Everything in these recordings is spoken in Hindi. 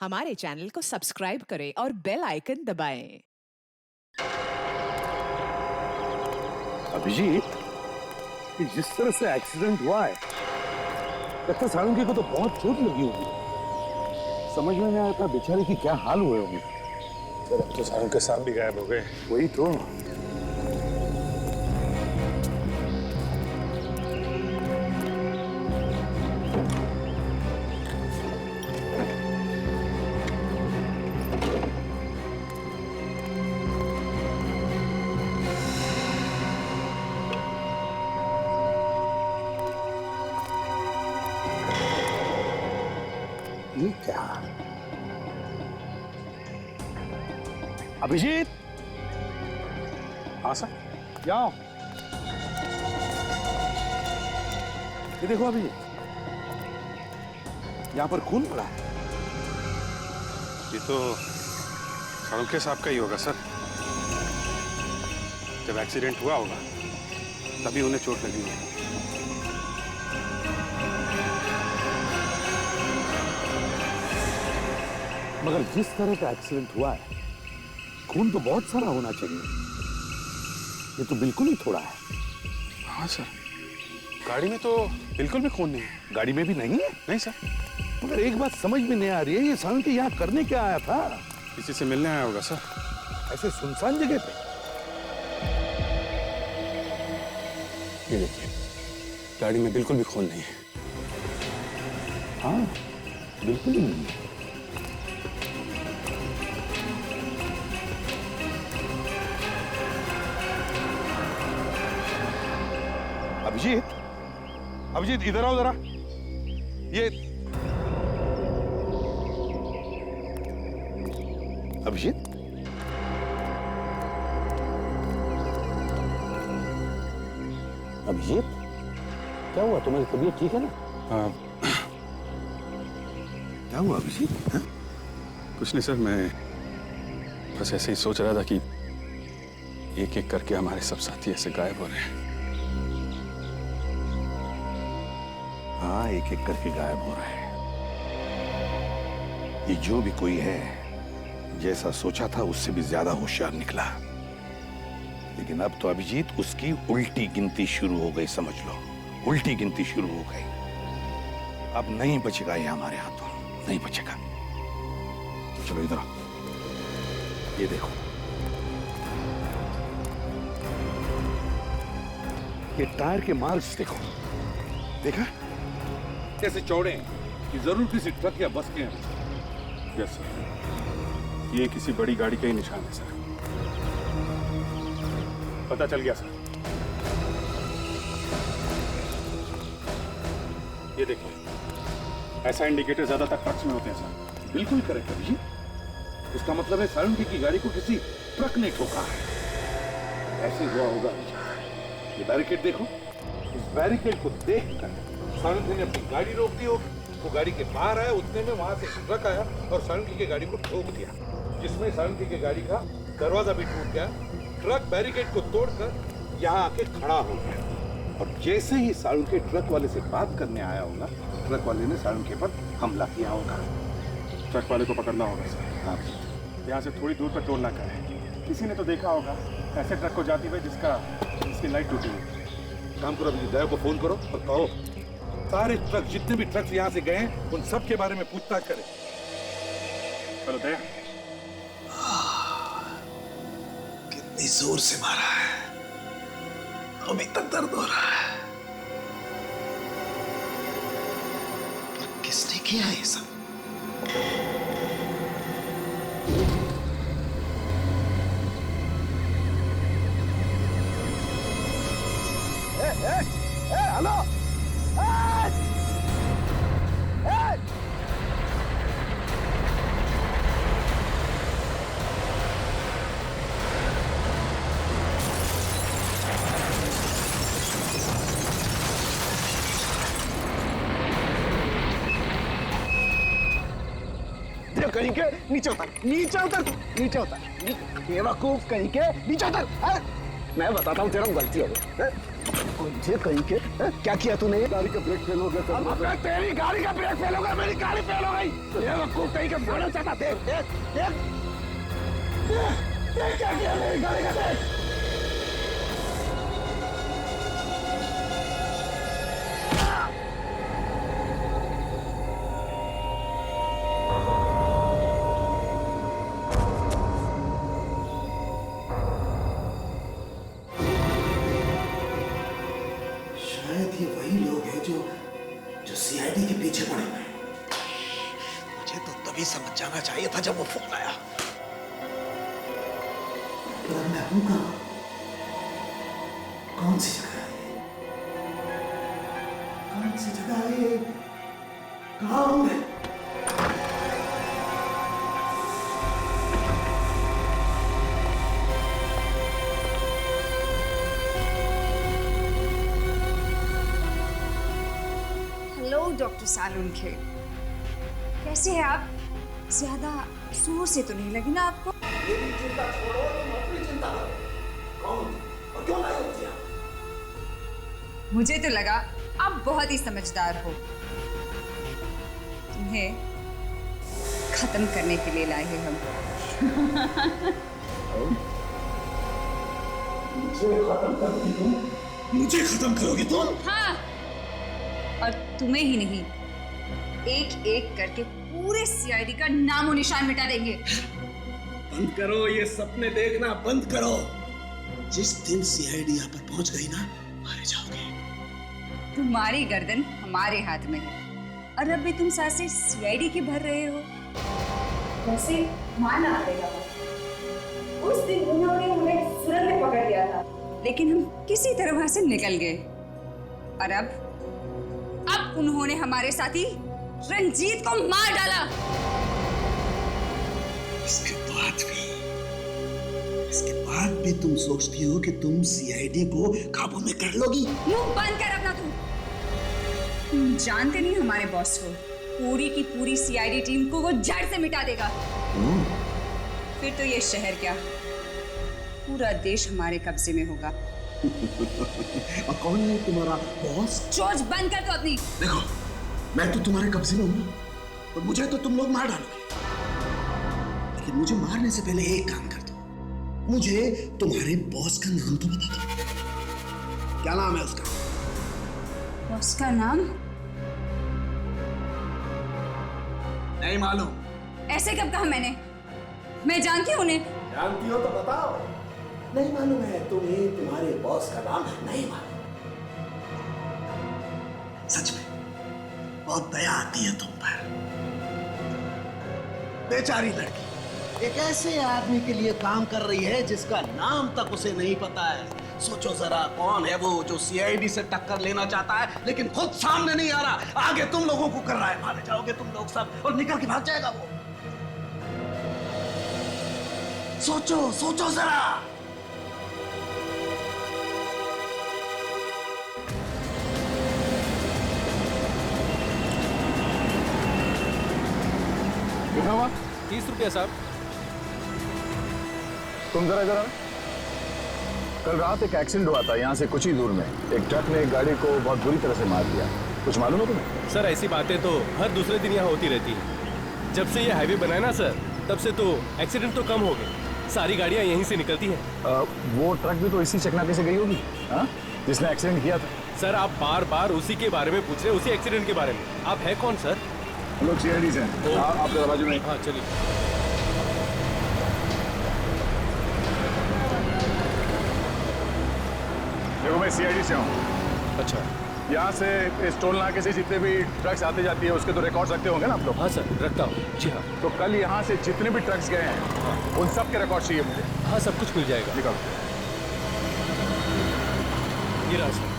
हमारे चैनल को सब्सक्राइब करें और बेल आइकन दबाएं। अभिजीत, ये जिस तरह से एक्सीडेंट हुआ है, लगता सारंगी को तो बहुत चोट लगी होगी। समझ में नहीं आता बेचारे की क्या हाल हुए होंगे। सर, अब तो सारंग के सांप भी गायब हो गए। वही तो। ये क्या? अभिजीत, हाँ सर। जाओ। ये देखो अभिजीत, यहाँ पर खून पड़ा है। ये तो सारंग के सांप का ही होगा सर। जब एक्सीडेंट हुआ होगा तभी उन्हें चोट लगी होगी। मगर जिस तरह का एक्सीडेंट हुआ है, खून तो बहुत सारा होना चाहिए। ये तो बिल्कुल ही थोड़ा है। हाँ सर, गाड़ी में तो बिल्कुल भी खून नहीं है। गाड़ी में भी नहीं है? नहीं सर। मगर एक बात समझ में नहीं आ रही है, ये सारंगी यहाँ करने क्या आया था? किसी से मिलने आया होगा सर। ऐसे सुनसान जगह पे? ये देखिए, गाड़ी में बिल्कुल भी खून नहीं है। हाँ, बिल्कुल ही नहीं है। अभिजीत, अभिजीत इधर आओ जरा। ये अभिजीत, अभिजीत, क्या हुआ? तुम्हारी तबीयत ठीक है ना? क्या हुआ अभिजीत? कुछ नहीं सर, मैं बस ऐसे ही सोच रहा था कि एक एक करके हमारे सब साथी ऐसे गायब हो रहे हैं। हाँ, एक एक करके गायब हो रहा है। ये जो भी कोई है, जैसा सोचा था उससे भी ज्यादा होशियार निकला। लेकिन अब तो अभिजीत उसकी उल्टी गिनती शुरू हो गई, समझ लो। उल्टी गिनती शुरू हो गई। अब नहीं बचेगा ये हमारे हाथों, नहीं बचेगा। चलो इधर आओ। ये देखो, ये टायर के मार्क्स देखो। देखा कैसे चौड़े हैं कि जरूर किसी ट्रक या बस के हैं। यस सर, ये किसी बड़ी गाड़ी का ही निशान है सर। पता चल गया सर। ये देखिए, ऐसा इंडिकेटर ज्यादातर ट्रक्स में होते हैं सर। बिल्कुल करेक्ट अभिजीत। इसका मतलब है सारंगी की गाड़ी को किसी ट्रक ने ठोका है। ऐसे हुआ होगा। ये बैरिकेड देखो। इस बैरिकेड को देखकर सारंगी ने अपनी गाड़ी रोक दी होगी। वो गाड़ी के बाहर आया, उतने में वहां से ट्रक आया और सारंगी की गाड़ी को ठोक दिया, जिसमें सारंगी की गाड़ी का दरवाजा भी टूट गया। ट्रक बैरिकेड को तोड़कर यहाँ आके खड़ा हो गया और जैसे ही सारंगी ट्रक वाले से बात करने आया होगा, ट्रक वाले ने सारंगी पर हमला किया होगा। ट्रक वाले को पकड़ना होगा सर। हाँ, यहाँ से थोड़ी दूर पर टोल नाका है। किसी ने तो देखा होगा ऐसे ट्रक को जाते हुए जिसकी लाइट टूटी हुई। काम करो, अभी दया को फोन करो और कहो सारे ट्रक, जितने भी ट्रक यहाँ से गए हैं, उन सब के बारे में पूछताछ करें। चलो दया। कितनी जोर से मारा है, अभी तक दर्द हो रहा है। पर किसने किया ये सब? हेलो, कहीं के नीचे उतर, नीचे उतर, नीचे उतर। बेवकूफ कहीं के नीचे उतर। मैं बताता हूँ तेरा गलती हो गई। कहीं के क्या किया तूने? गाड़ी का ब्रेक फेल हो गया सर। अब तेरी गाड़ी का ब्रेक फेल हो गया, मेरी गाड़ी फेल हो गई। ये वकूफ कहीं का फोड़ना चाहता। देख देख देख देख क्या किया मेरी गाड़ी का। देख शायद ये वही लोग हैं जो सीआईडी के पीछे पड़े हुए हैं। मुझे तो तभी समझ जाना चाहिए था जब वो फोन आया। पर मैं हूं कहां? कौन सी जगह है? कौन सी जगह है? कहां हूं मैं? हेलो डॉक्टर सालुनखेड़, कैसे हैं आप? ज्यादा जोर से तो नहीं लगी ना आपको? मेरी चिंता छोड़ो, तुम अपनी चिंता करो। कौन और क्यों लाए हो मुझे? मुझे तो लगा आप बहुत ही समझदार हो। तुम्हें खत्म करने के लिए लाए हैं हम। मुझे खत्म करोगी तुम? मुझे खत्म करोगी तुम? हाँ, और तुम्हें ही नहीं, एक एक करके पूरे सीआईडी का नामो निशान मिटा देंगे। बंद करो ये सपने देखना, बंद करो। जिस दिन सीआईडी यहाँ पर पहुंच गई ना, मारे जाओगे। तुम्हारी गर्दन हमारे हाथ में है और अब भी तुम सांसें सीआईडी की भर रहे हो। वैसे मानना पड़ेगा, उस दिन उन्होंने हमें सुरंग में पकड़ लिया था, लेकिन हम किसी तरह वहां से निकल गए। और अब उन्होंने हमारे साथी रंजीत को मार डाला। इसके बाद भी तुम सोचती हो कि तुम सीआईडी को काबू में कर लोगी? मुंह बंद कर अपना। तुम जानते नहीं हमारे बॉस को, पूरी की पूरी सीआईडी टीम को वो जड़ से मिटा देगा। फिर तो ये शहर क्या, पूरा देश हमारे कब्जे में होगा। और कौन है तुम्हारा बॉस? चोच बंद कर दो अपनी। देखो, मैं तो तुम्हारे कब्जे में हूँ और मुझे तो तुम लोग मार डालोगे, लेकिन मुझे मारने से पहले एक काम कर दो। मुझे तुम्हारे बॉस का नाम तो बता दो। क्या नाम है उसका? बॉस का नाम? नहीं मालूम। ऐसे कब कहा मैंने? मैं जानती हूँ उन्हें। जानती हो तो बताओ। नहीं मालूम है तुम्हें तुम्हारे बॉस का नाम? नहीं मालूम। सच में बहुत दया आती है तुम पर। बेचारी लड़की एक ऐसे आदमी के लिए काम कर रही है जिसका नाम तक उसे नहीं पता है। सोचो जरा, कौन है वो जो सीआईडी से टक्कर लेना चाहता है लेकिन खुद सामने नहीं आ रहा, आगे तुम लोगों को कर रहा है। मारे जाओगे तुम लोग सब और निकल के भाग जाएगा वो। सोचो सोचो जरा। कितना हुआ? 30 रुपया साहब। तुम जरा इधर आओ। कल रात एक एक्सीडेंट हुआ था यहाँ से कुछ ही दूर में। एक ट्रक ने एक गाड़ी को बहुत बुरी तरह से मार दिया। कुछ मालूम है तुम्हें? सर ऐसी बातें तो हर दूसरे दिन यहाँ होती रहती है। जब से ये हाईवे बनाया ना सर, तब से तो एक्सीडेंट तो कम हो गए। सारी गाड़ियाँ यहीं से निकलती हैं। वो ट्रक भी तो इसी चकनाके से गई होगी, हाँ, जिसने एक्सीडेंट किया था। सर आप बार बार उसी के बारे में पूछ रहे हैं, उसी एक्सीडेंट के बारे में। आप है कौन सर? हम लोग सीआईडी से हैं। आप जरा बाजू में। हाँ चलिए। देखो मैं सीआईडी से हूँ। अच्छा, यहाँ से इस टोल नाके से जितने भी ट्रक्स आते जाती है उसके तो रिकॉर्ड रखते होंगे ना आप लोग? हाँ सर रखता हूँ। जी हाँ। तो कल यहाँ से जितने भी ट्रक्स गए हैं उन सब के रिकॉर्ड चाहिए मुझे। हाँ सब कुछ मिल जाएगा। निकालो। ये रहा सर।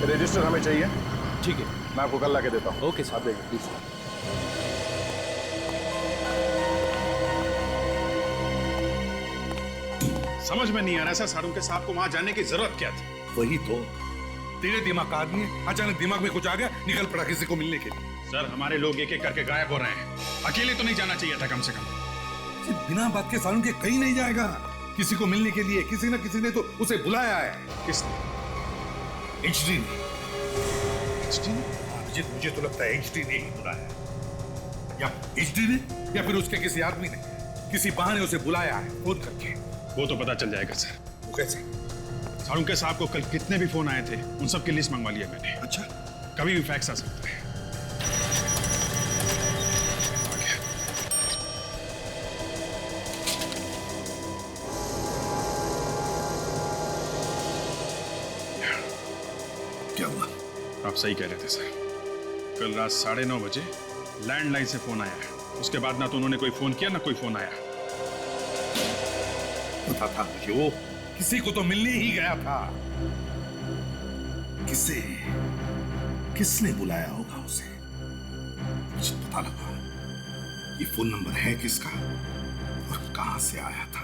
रजिस्टर हमें चाहिए। ठीक है, मैं आपको कल ला के देता हूँ। Okay sir. आप देखिए प्लीज। समझ में नहीं आ रहा सर, सारुण के साहब को वहां जाने की जरूरत क्या थी? वही तो। तेरे दिमाग का आदमी है, अचानक दिमाग में कुछ आ गया, निकल पड़ा किसी को मिलने के लिए। सर हमारे लोग एक एक करके गायब हो रहे हैं, अकेले तो नहीं जाना चाहिए था कम से कम। बिना बात के सारुण के कहीं नहीं जाएगा। किसी को मिलने के लिए किसी ना किसी ने तो उसे बुलाया है। किसने? एचडी ने। मुझे तो लगता है एचडी ने ही बुलाया है। या एचडी ने या फिर उसके किसी आदमी ने किसी बहाने उसे बुलाया है फोन करके। वो तो पता चल जाएगा सर। वो कैसे? साळुंके साहब को कल कितने भी फोन आए थे उन सब की लिस्ट मंगवा लिया मैंने। अच्छा, कभी भी फैक्स आ सकता है। क्या हुआ? आप सही कह रहे थे सर। कल रात 9:30 बजे लैंडलाइन से फोन आया है। उसके बाद ना तो उन्होंने कोई फोन किया ना कोई फोन आया। पता था मुझे वो किसी को तो मिलने ही गया था। किसने बुलाया होगा उसे? मुझे पता लगा ये फोन नंबर है किसका और कहां से आया था।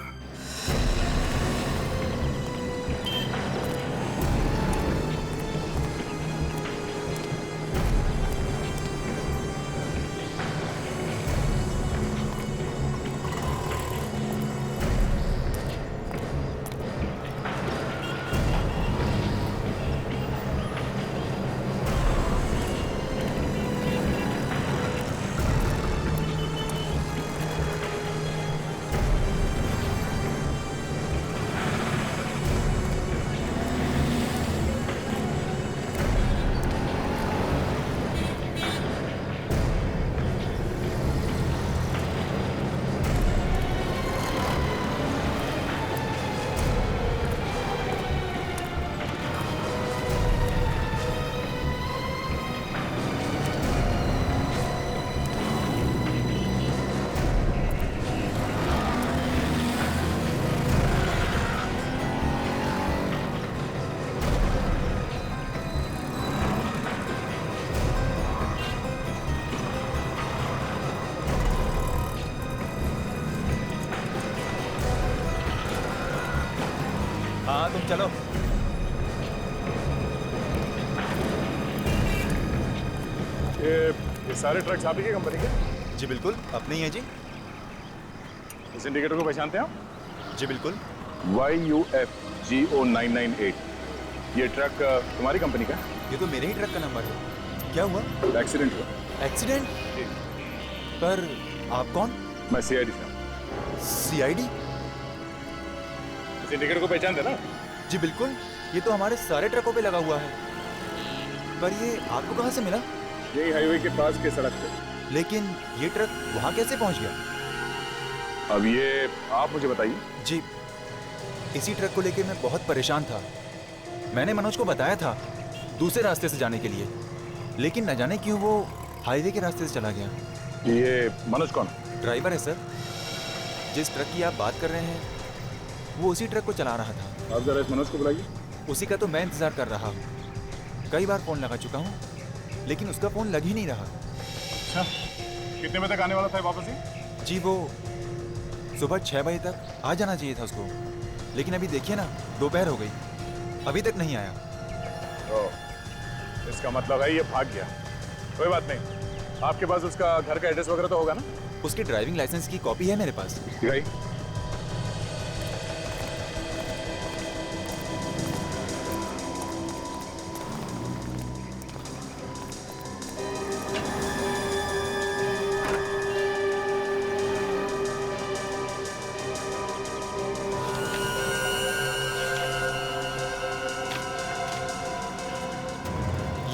हाँ तुम चलो। ये सारे ट्रक्स आप ही की कंपनी के? जी बिल्कुल, अपने ही है जी। इस इंडिकेटर को पहचानते हैं आप? जी बिल्कुल। YUFGO998। ये ट्रक तुम्हारी कंपनी का? ये तो मेरे ही ट्रक का नंबर है। क्या हुआ? एक्सीडेंट हुआ। एक्सीडेंट? पर आप कौन? मैं CID से हूँ। CID? इस इंडिकेटर को पहचानते ना? जी बिल्कुल, ये तो हमारे सारे ट्रकों पे लगा हुआ है। पर ये आपको कहाँ से मिला? यही हाईवे के पास के सड़क पे। लेकिन ये ट्रक वहाँ कैसे पहुँच गया? अब ये आप मुझे बताइए। जी, इसी ट्रक को लेकर मैं बहुत परेशान था। मैंने मनोज को बताया था दूसरे रास्ते से जाने के लिए, लेकिन न जाने क्यों वो हाईवे के रास्ते से चला गया। ये मनोज कौन? ड्राइवर है सर। जिस ट्रक की आप बात कर रहे हैं वो उसी ट्रक को चला रहा था। आप जरा इस मनोज को बुलाइए। उसी का तो मैं इंतजार कर रहा हूँ। कई बार फोन लगा चुका हूँ लेकिन उसका फोन लग ही नहीं रहा। अच्छा, कितने बजे तक आने वाला था वापस? जी वो सुबह 6 बजे तक आ जाना चाहिए था उसको, लेकिन अभी देखिए ना, दोपहर हो गई, अभी तक नहीं आया। इसका मतलब है ये भाग गया। कोई बात नहीं, आपके पास उसका घर का एड्रेस वगैरह तो होगा ना? उसके ड्राइविंग लाइसेंस की कॉपी है मेरे पास। भाई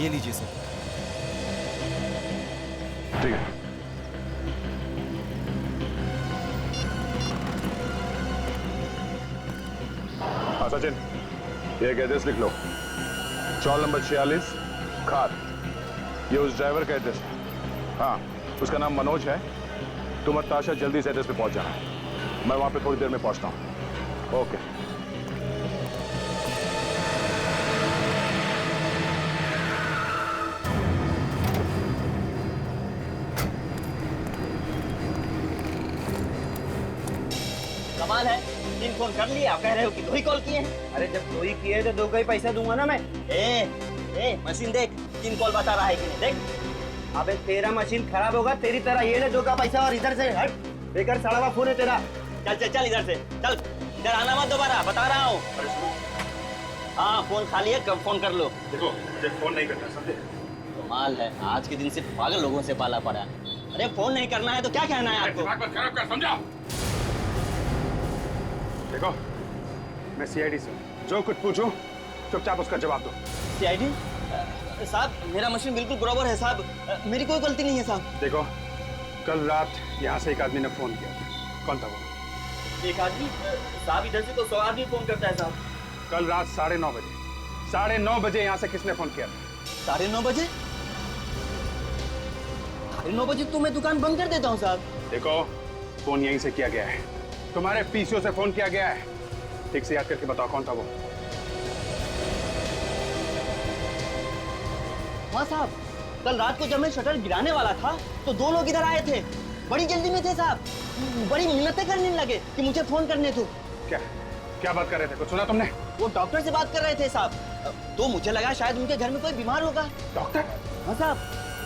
ये लीजिए सर। ठीक है। हाँ सचिन, ये एक एड्रेस लिख लो। चौल नंबर 46 खार। ये उस ड्राइवर का एड्रेस है। हाँ, उसका नाम मनोज है। तुम और ताशा जल्दी इस एड्रेस पे पहुंच जाना। मैं वहां पे थोड़ी देर में पहुंचता हूँ। ओके। कमाल है, 3 फोन कर लिए, आप कह रहे हो कि 2 ही कॉल किए हैं। अरे जब 2 ही किए तो 2 का ही पैसा दूंगा ना मैं। ए मशीन देख, 3 कॉल बता रहा है कि नहीं, देख। अबे तेरा मशीन खराब होगा, तेरी तरह ये ले 2 का पैसा और इधर से हट। बेकार 7.5 फोन है तेरा। चल चल चल इधर से, चल इधर आना मत दोबारा, बता रहा हूँ। हाँ फोन खाली है, कब फोन कर लो। देखो मुझे फोन नहीं करना, समझे? कमाल है, आज के दिन सिर्फ पागल लोगों से पाला पड़ा है। अरे फोन नहीं करना है तो क्या कहना है आपको? दिमाग मत खराब कर, समझा? देखो मैं सीआईडी से हूं। जो कुछ पूछूं चुपचाप उसका जवाब दो। सीआईडी? साहब मेरा मशीन बिल्कुल बराबर है साहब, मेरी कोई गलती नहीं है साहब। देखो कल रात यहाँ से एक आदमी ने फोन किया था। कौन था वो? एक आदमी? साहब इधर से तो 100 आदमी फोन करता है साहब। कल रात 9:30 बजे, 9:30 बजे यहाँ से किसने फोन किया था? 9:30 बजे? 9:30 बजे तो मैं दुकान बंद कर देता हूँ साहब। देखो फोन यहीं से किया गया है, तुम्हारे पीसीओ से फोन किया गया है। ठीक से याद करके बताओ कौन था वो? हाँ साहब, कल रात को जब मैं शटर गिराने वाला था तो 2 लोग इधर आए थे, बड़ी जल्दी में थे साहब, बड़ी मिन्नतें करने लगे कि मुझे फोन करने दो। क्या बात कर रहे थे, कुछ सुना तुमने? वो डॉक्टर से बात कर रहे थे साहब, तो मुझे लगा शायद उनके घर में कोई बीमार होगा। डॉक्टर? हाँ साहब,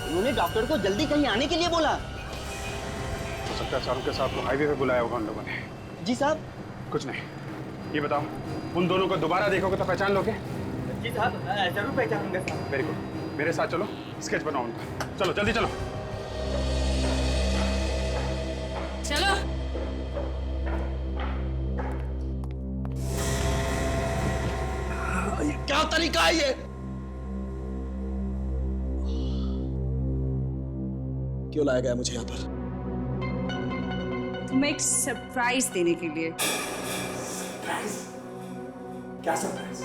उन्होंने डॉक्टर को जल्दी कहीं आने के लिए बोला। हो सकता है शाहरुख के साथ को हाईवे पे बुलाया होगा उन लोगों ने। जी साहब। कुछ नहीं, ये बताओ उन दोनों को दोबारा देखोगे तो पहचान लोगे? जी साहब जरूर पहचानूंगा साहब। वेरी गुड, मेरे साथ चलो, स्केच बनाओ उनका। चलो जल्दी चलो। चलो। क्या तरीका है ये? क्यों लाया गया मुझे यहाँ पर? तुम्हें एक सरप्राइज देने के लिए। सरप्राइज? क्या सरप्राइज?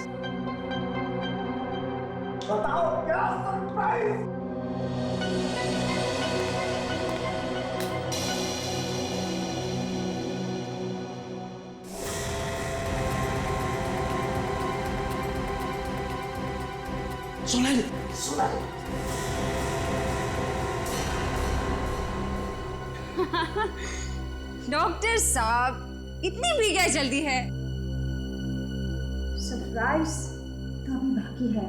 बताओ क्या सरप्राइज? सुना ले। डॉक्टर साहब इतनी भी क्या जल्दी है? सरप्राइज तो अभी बाकी है।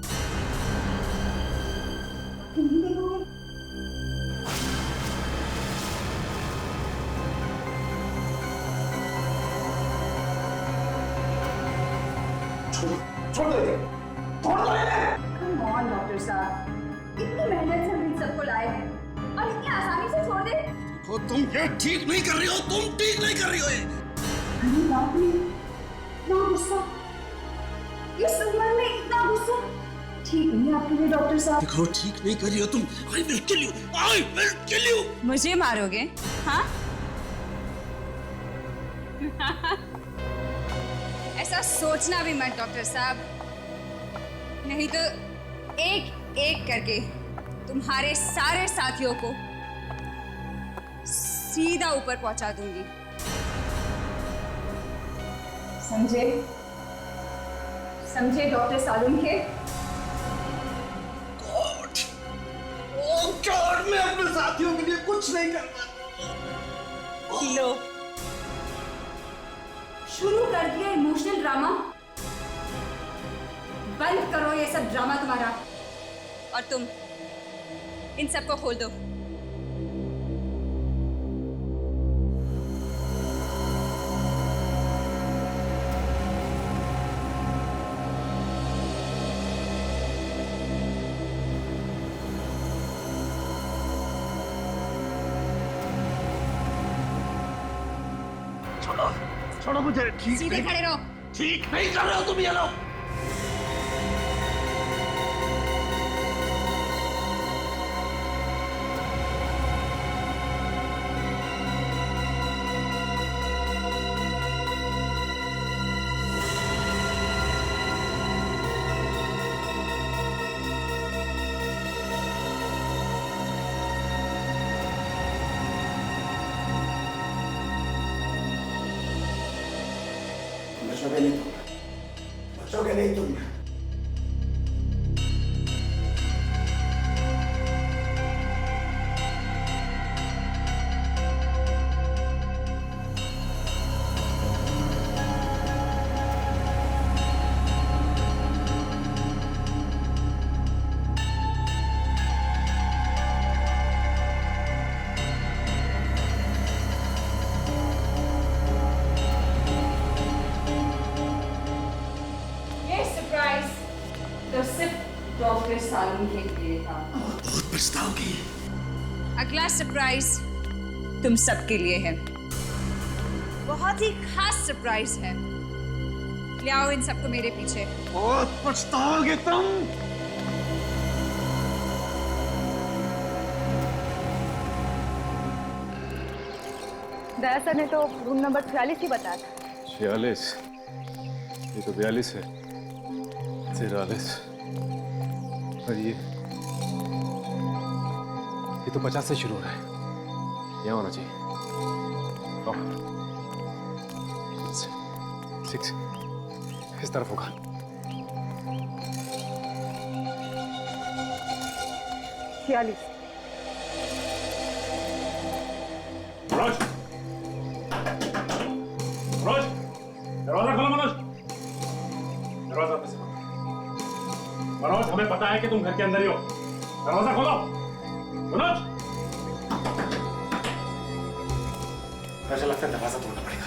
तुम नहीं देखोगे? छोड़ दो, छोड़ दो इन्हें। कम ऑन डॉक्टर साहब, इतनी मेहनत से हम इन सबको लाए हैं और इतनी आसानी से छोड़ दे? देखो तुम ये ठीक नहीं कर रही हो, तुम ठीक नहीं कर रही हो ये। अरे बाप रे, इतना गुस्सा, इस उम्र में इतना गुस्सा ठीक नहीं आपके लिए डॉक्टर साहब। देखो ठीक नहीं कर रही हो तुम। I will kill you, I will kill you। मुझे मारोगे? हाँ? ऐसा सोचना भी मत डॉक्टर साहब, नहीं तो एक एक करके तुम्हारे सारे साथियों को सीधा ऊपर पहुंचा दूंगी। समझे? समझे डॉक्टर सालुंखे? गॉड, ओह गॉड, मैं अपने साथियों के लिए कुछ नहीं करता। लो, शुरू कर दिया इमोशनल ड्रामा। बंद करो ये सब ड्रामा तुम्हारा, और तुम इन सबको खोल दो। छोड़ो मुझे। ठीक सीधे नहीं, खड़े रहो। ठीक नहीं कर रहे हो तुम ये लोग। बचोगे नहीं तुम। सालों के लिए था। बहुत पछताओगी। अगला सरप्राइज तुम सबके लिए है। बहुत ही खास सरप्राइज है। ले आओ इन सबको मेरे पीछे। बहुत पछताओगे तुम। दया सर ने तो रूम नंबर 46 ही बताया था। 46? ये तो 42 है। 43 और ये तो 50 से शुरू हो रहा है। यहाँ होना चाहिए। 6 इस तरफ होगा। 46। मनोज, मनोज, दरवाजा खोलो मनोज। दरवाजा कैसे खोलो? मनोज, हमें पता है कि तुम घर के अंदर ही हो। दरवाजा खोलो मनोज। ऐसा लगता है दरवाजा तोड़ना पड़ेगा।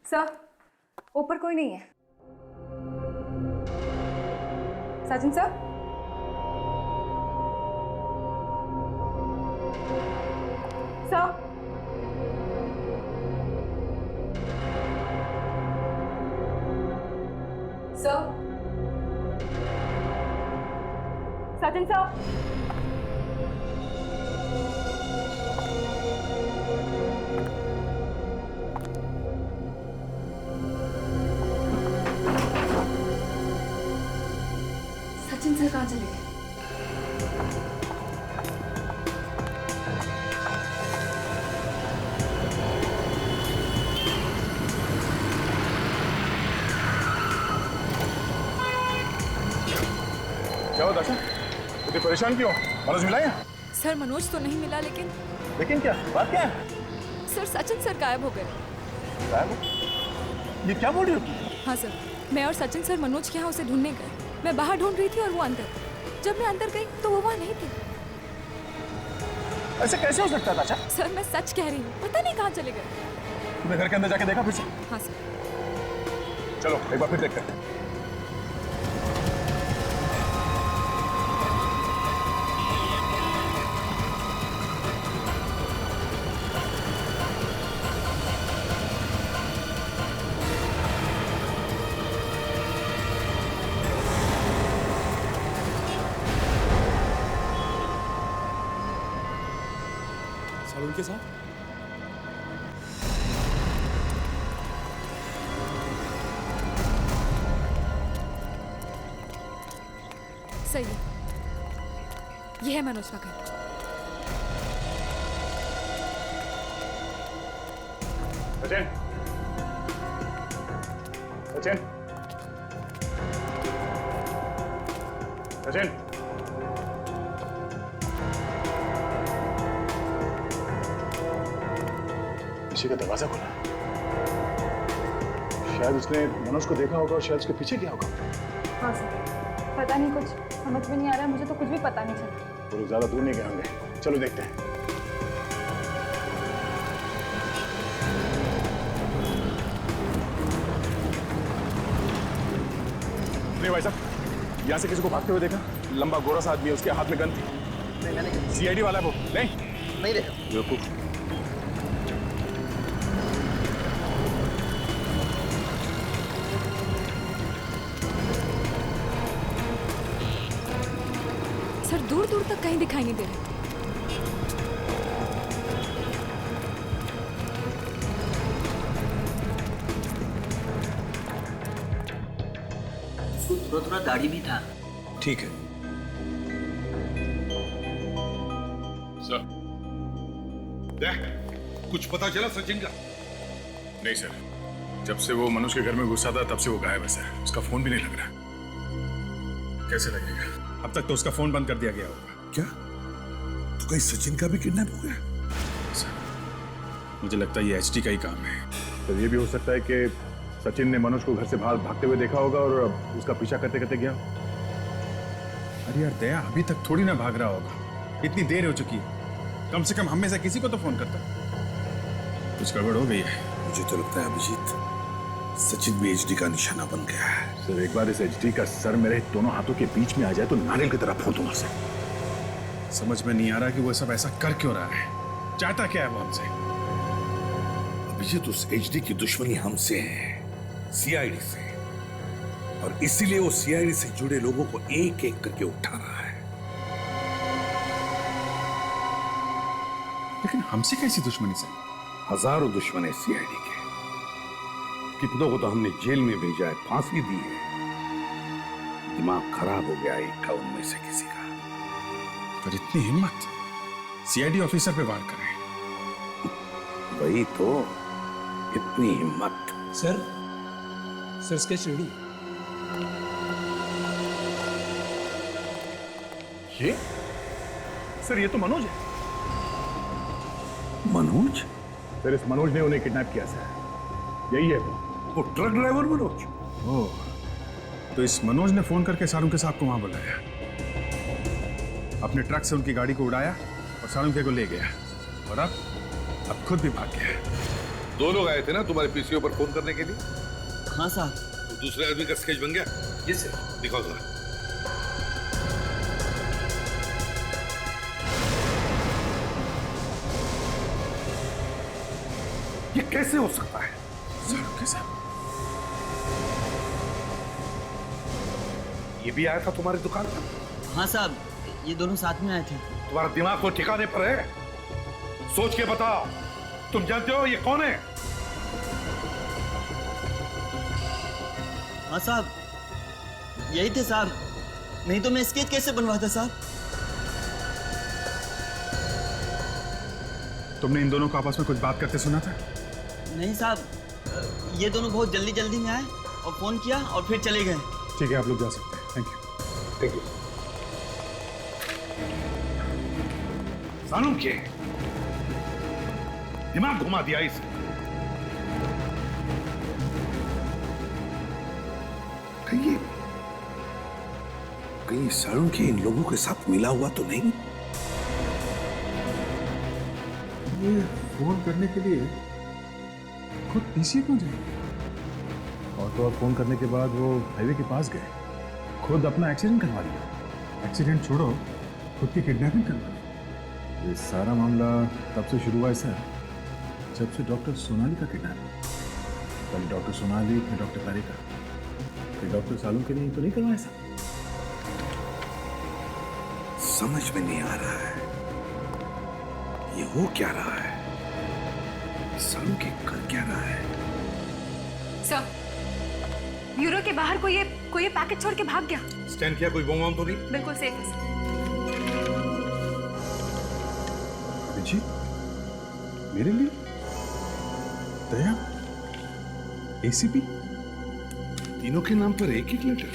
सर, ऊपर कोई नहीं है। साजन सर, सर, सर, साजन सर, सचिन सर कहाँ चले गए? क्या हुआ दाशा? इतनी परेशान क्यों? मनोज मिला है? सर मनोज तो नहीं मिला, लेकिन क्या बात क्या है? सर सचिन सर गायब हो गए। गायब? ये क्या बोल रही हो तुम? हाँ सर, मैं और सचिन सर मनोज के यहाँ उसे ढूंढने गए। मैं बाहर ढूंढ रही थी और वो अंदर। जब मैं अंदर गई तो वो वहाँ नहीं थी। ऐसे कैसे हो सकता है दाशा? सर मैं सच कह रही हूँ, पता नहीं कहाँ चले गए। तुमने घर के अंदर जाके देखा फिर से? हाँ सर। चलो एक बार फिर देखते हैं। सालून के साथ सही है, ये है मनोज का घर। सचिन, सचिन, सचिन, किसी का दरवाजा खुला। शायद उसने मनोज को देखा होगा और शायद उसके पीछे गया होगा। हाँ सर, पता नहीं, कुछ समझ में नहीं आ रहा। मुझे तो कुछ भी पता नहीं चला। वो लोग ज्यादा दूर नहीं गए होंगे। चलो देखते हैं। नहीं भाई साहब, यहाँ से किसी को भागते हुए देखा? लंबा गोरा सा आदमी है, उसके हाथ में गन थी। नहीं, सीआईडी वाला है वो। नहीं नहीं देखा। बेवकूफ। दूर दूर तक कहीं दिखाई नहीं दे रहे। थोड़ा थोड़ा दाढ़ी भी था। ठीक है सर। देख, कुछ पता चला सचिन का? नहीं सर, जब से वो मनोज के घर में घुसा था तब से वो गायब है सर। उसका फोन भी नहीं लग रहा। कैसे लगेगा? अब तक तो उसका फोन बंद कर दिया गया होगा। क्या? तो कहीं सचिन का भी किडनैप हो गया? सर मुझे लगता है ये एचडी का ही काम है। तो ये भी हो सकता है कि सचिन ने मनोज को घर से बाहर भागते हुए देखा होगा और उसका पीछा करते करते गया। अरे यार दया अभी तक थोड़ी ना भाग रहा होगा, इतनी देर हो चुकी है। कम से कम हम में से किसी को तो फोन करता। कुछ गड़बड़ हो गई है। मुझे तो लगता है अभिजीत, सचिन भी एचडी का निशाना बन गया है। सर एक बार इस एचडी का सर मेरे दोनों हाथों के बीच में आ जाए तो नारियल की तरह फोड़ दूंगा सर। समझ में नहीं आ रहा कि वो सब ऐसा कर क्यों रहा है, चाहता क्या है वो हमसे? अभिजीत, उस एचडी की दुश्मनी हमसे है, सीआईडी से, और इसीलिए वो सीआईडी से जुड़े लोगों को एक एक करके उठा रहा है। लेकिन हमसे कैसी दुश्मनी सर? हजारों दुश्मन है सीआईडी के। कितनों को तो हमने जेल में भेजा है, फांसी दी है। दिमाग खराब हो गया एक का उनमें से किसी का। पर इतनी हिम्मत सीआईडी ऑफिसर पे वार कर रहे हैं। वही तो, इतनी हिम्मत। Sir sketch ready. ये सर, ये तो मनोज है। मनोज? सर इस मनोज ने उन्हें किडनैप किया सर। यही है वो ट्रक ड्राइवर मनोज। ओह, तो इस मनोज ने फोन करके सालुंके साहब को वहां बुलाया, अपने ट्रक से उनकी गाड़ी को उड़ाया और सालुंके को ले गया, और अब खुद भी भाग गया। दो लोग आए थे ना तुम्हारे पीसीओ पर फोन करने के लिए? हाँ साहब। तो दूसरे आदमी का स्केच बन गया? जी सर। दिखाओ जरा। ये कैसे हो सकता है? सालुंके साहब? ये भी आया था तुम्हारी दुकान पर? हाँ साहब, ये दोनों साथ में आए थे। तुम्हारा दिमाग को ठिकाने पर है? सोच के बताओ, तुम जानते हो ये कौन है? हाँ साहब, यही थे साहब, नहीं तो मैं स्केच कैसे बनवाता साहब? तुमने इन दोनों को आपस में कुछ बात करते सुना था? नहीं साहब, ये दोनों बहुत जल्दी जल्दी में आए और फोन किया और फिर चले गए। ठीक है, आप लोग जा सकते हैं। Thank you. Thank you. Salunke, दिमाग घुमा दिया इसे। कहीं सालुंके इन लोगों के साथ मिला हुआ तो नहीं? ये फोन करने के लिए खुद पीसी क्यों जाए? और तो और फोन करने के बाद वो हाईवे के पास गए, खुद अपना एक्सीडेंट करवा लिया। एक्सीडेंट छोड़ो, खुद की किडनैपिंग करवा ली। ये सारा मामला तब से शुरू हुआ है सर, जब से डॉक्टर सोनाली का किडनैप हुआ। पहले डॉक्टर सोनाली, फिर डॉक्टर तारिका, फिर डॉक्टर सालुंके ने तो नहीं करवाया सर। समझ में नहीं आ रहा है ये हो क्या रहा है। सालुंके कर क्या रहा है? सर, ब्यूरो के बाहर कोई ये पैकेट छोड़ के भाग गया। स्टैंड किया? कोई बम तो नहीं? बिल्कुल सेफ है सर। जी, मेरे लिए? दया? एसीपी? तीनों के नाम पर एक एक लेटर?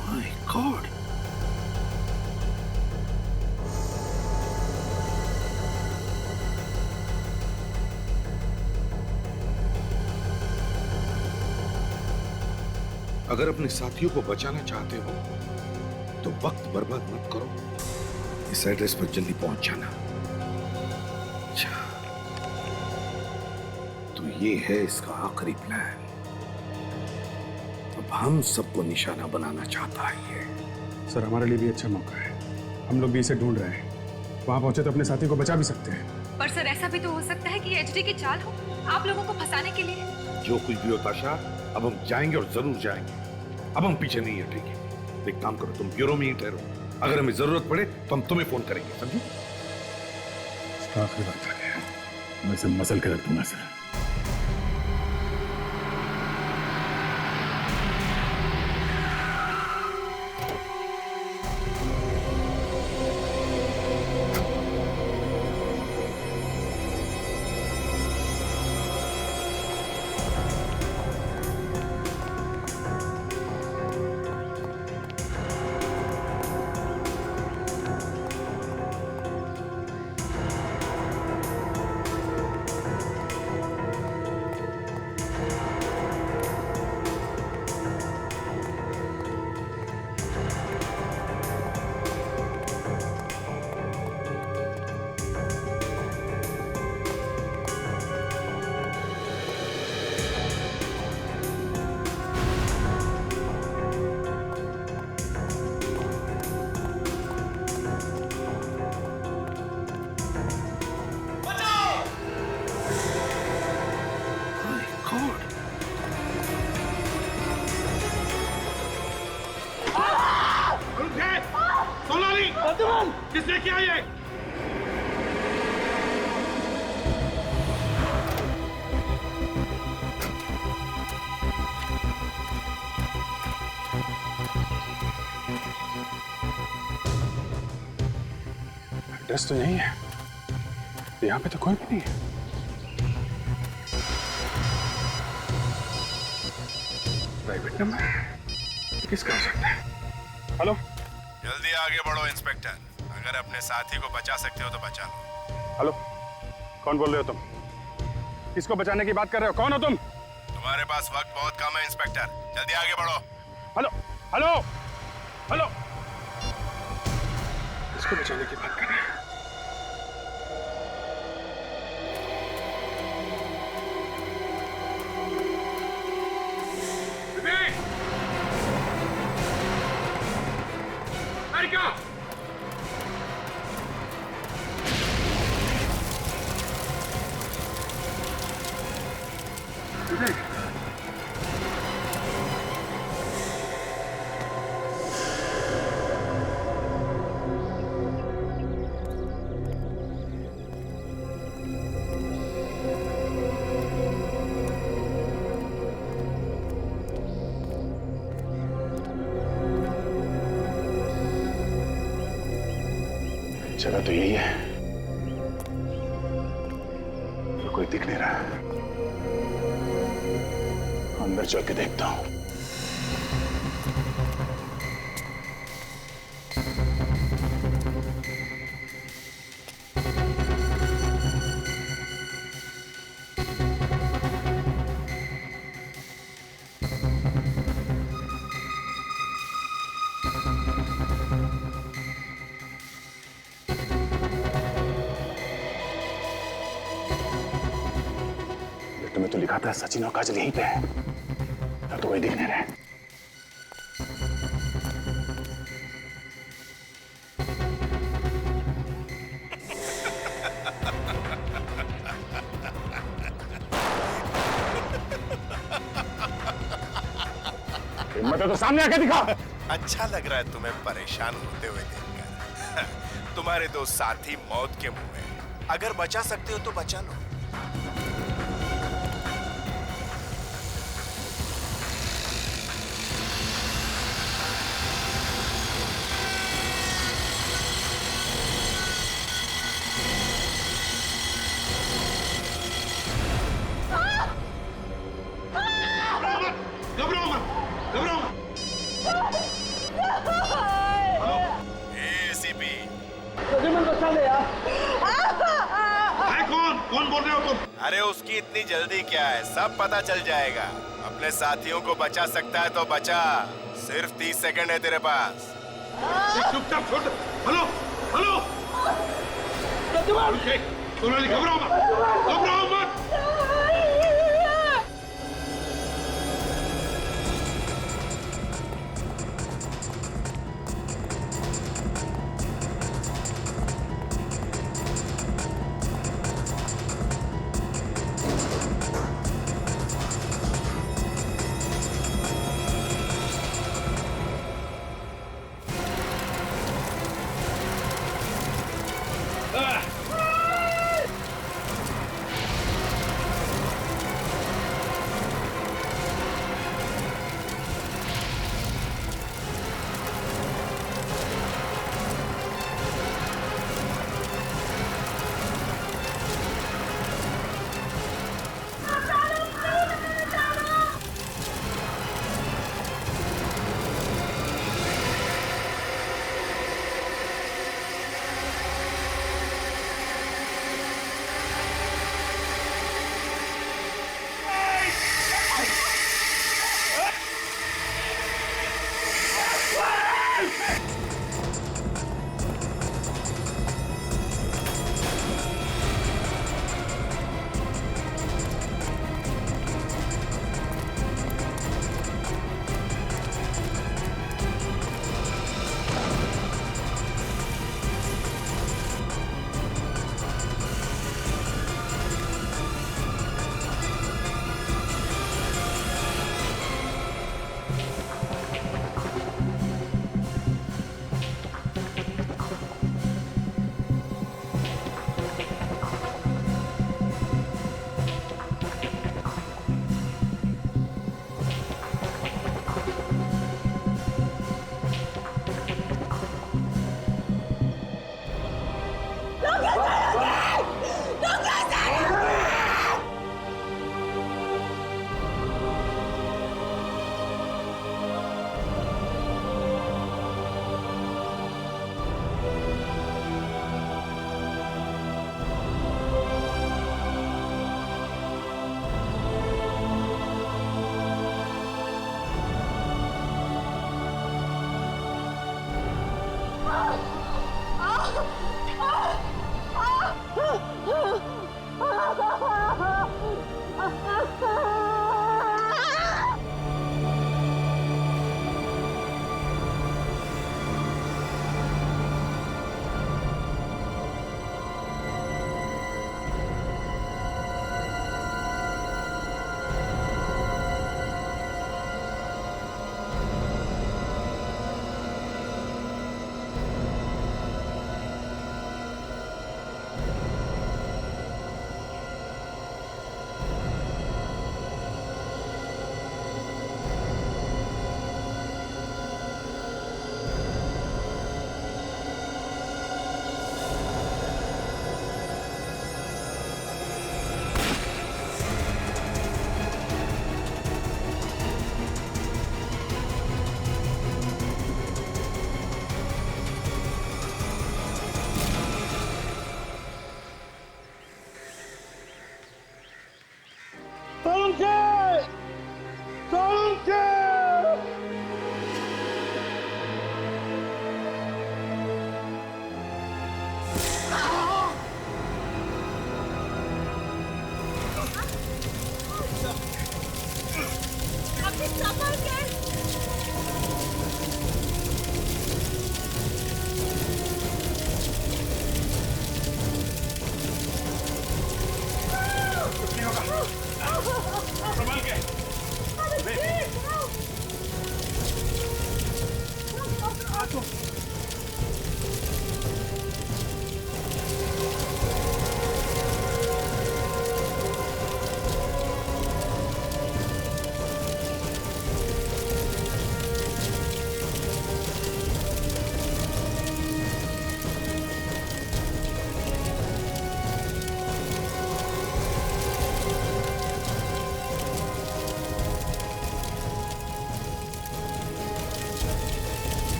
My God! अगर अपने साथियों को बचाना चाहते हो तो वक्त बर्बाद मत करो, इस एड्रेस पर जल्दी पहुंच जाना। अच्छा, तो ये है इसका आखिरी प्लान। अब हम सबको निशाना बनाना चाहता है ये। सर, हमारे लिए भी अच्छा मौका है। हम लोग भी इसे ढूंढ रहे हैं। वहां पहुंचे तो अपने साथी को बचा भी सकते हैं। पर सर ऐसा भी तो हो सकता है कि एचडी की चाल हो आप लोगों को फंसाने के लिए। जो कुछ भी हो ताशा, अब हम जाएंगे और जरूर जाएंगे। अब हम पीछे नहीं हटेंगे। एक काम करो, तुम ब्यूरो में ही ठहरो, अगर हमें जरूरत पड़े तो हम तुम्हें फोन करेंगे, समझी? आखिरी बात है, मैं इसे मसल के रख दूंगा सर। किसने किया ये? एड्रेस तो यही है, यहाँ पे तो कोई भी नहीं है। प्राइवेट नंबर किसका हो सकता है? हेलो, जल्दी आगे बढ़ो इंस्पेक्टर, अगर अपने साथी को बचा सकते हो तो बचा लो। हेलो, कौन बोल रहे हो तुम? किसको बचाने की बात कर रहे हो? कौन हो तुम? तुम्हारे पास वक्त बहुत कम है इंस्पेक्टर, जल्दी आगे बढ़ो। हेलो हेलो हेलो, किसको बचाने की बात कर रहे हैं? जगह तो यही है, तो कोई दिख नहीं रहा। अंदर चल के देखता हूं। तुम्हें तो लिखा था सचिन और काजल यहीं पे है, अब तो कोई दिख नहीं रहा है। हिम्मत है तो सामने आके दिखा। अच्छा लग रहा है तुम्हें परेशान होते हुए देखकर। तुम्हारे दो साथी मौत के मुंह में, अगर बचा सकते हो तो बचा लो। कौन बोल रहे हो तुम? अरे उसकी इतनी जल्दी क्या है, सब पता चल जाएगा। अपने साथियों को बचा सकता है तो बचा, सिर्फ 30 सेकंड है तेरे पास। चुपचाप छोड़। हेलो हेलो, सोनाली घबराओ मत, घबराओ मत।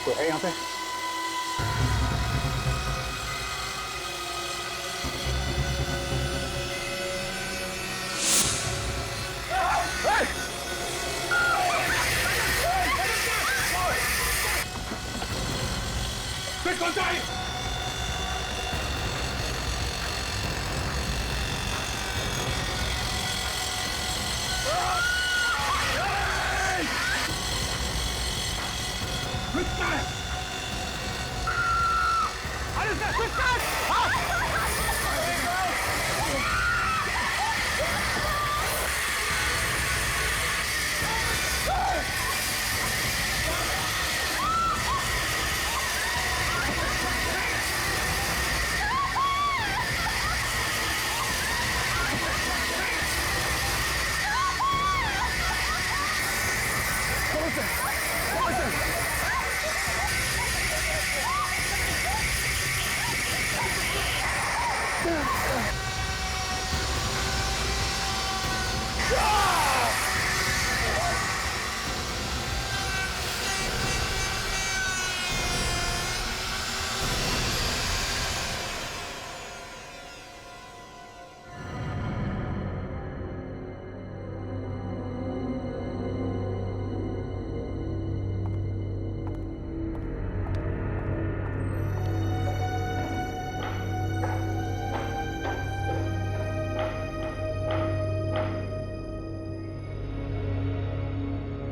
तो है यहाँ पे? कौन सा है?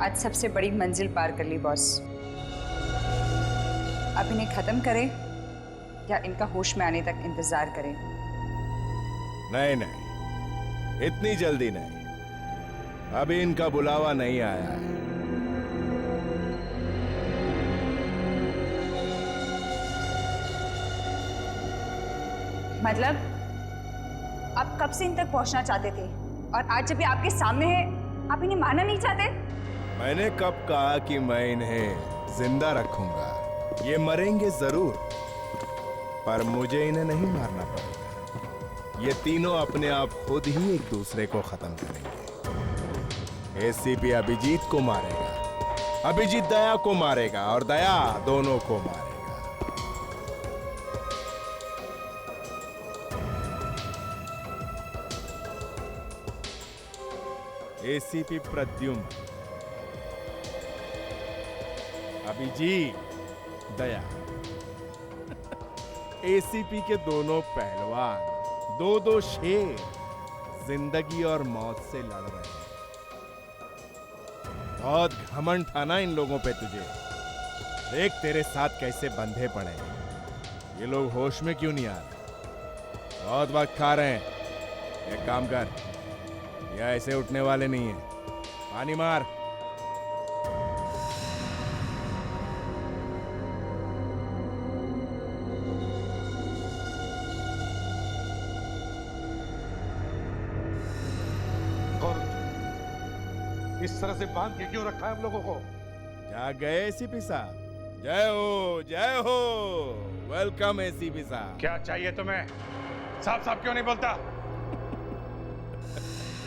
आज सबसे बड़ी मंजिल पार कर ली बॉस। अब इन्हें खत्म करें या इनका होश में आने तक इंतजार करें? नहीं नहीं, इतनी जल्दी नहीं। अभी इनका बुलावा नहीं आया है। मतलब आप कब से इन तक पहुंचना चाहते थे और आज जब ये आपके सामने है आप इन्हें मारना नहीं चाहते? मैंने कब कहा कि मैं इन्हें जिंदा रखूंगा? ये मरेंगे जरूर, पर मुझे इन्हें नहीं मारना पड़ेगा। ये तीनों अपने आप खुद ही एक दूसरे को खत्म करेंगे। एसीपी अभिजीत को मारेगा, अभिजीत दया को मारेगा और दया दोनों को मारेगा। एसीपी प्रद्युम्न, अभिजीत, दया, एसीपी के दोनों पहलवान, दो शेर जिंदगी और मौत से लड़ रहे हैं। बहुत घमंड था ना इन लोगों पे तुझे। देख तेरे साथ कैसे बंधे पड़े। ये लोग होश में क्यों नहीं आ रहे? बहुत वक्त खा रहे हैं। एक काम कर, ये ऐसे उठने वाले नहीं है। पानी मार। इस तरह से बांध के क्यों रखा है हम लोगों को? जा गए एसीपी साहब। जय हो, जय हो। वेलकम एसीपी साहब। क्या चाहिए तुम्हें? साफ साफ क्यों नहीं बोलता?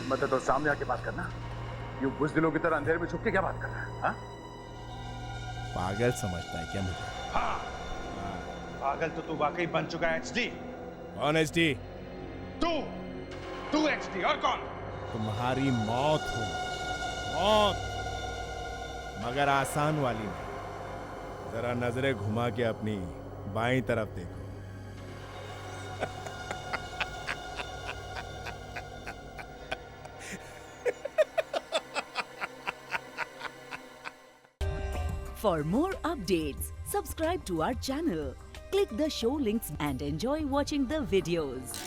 मतलब तो सामने आके बात करना। यूं बुज़दिलों की तरह अंधेरे में छुप के क्या बात कर रहा है? हाँ? पागल समझता है क्या मुझे? हाँ, पागल तो तू वाकई बन चुका है एचडी। कौन एचडी? तू एचडी और कौन? तुम्हारी मौत हो, मौत, मगर आसान वाली नहीं। जरा नजरें घुमा के अपनी बाईं तरफ देखो। For more updates, subscribe to our channel, click the show links and enjoy watching the videos.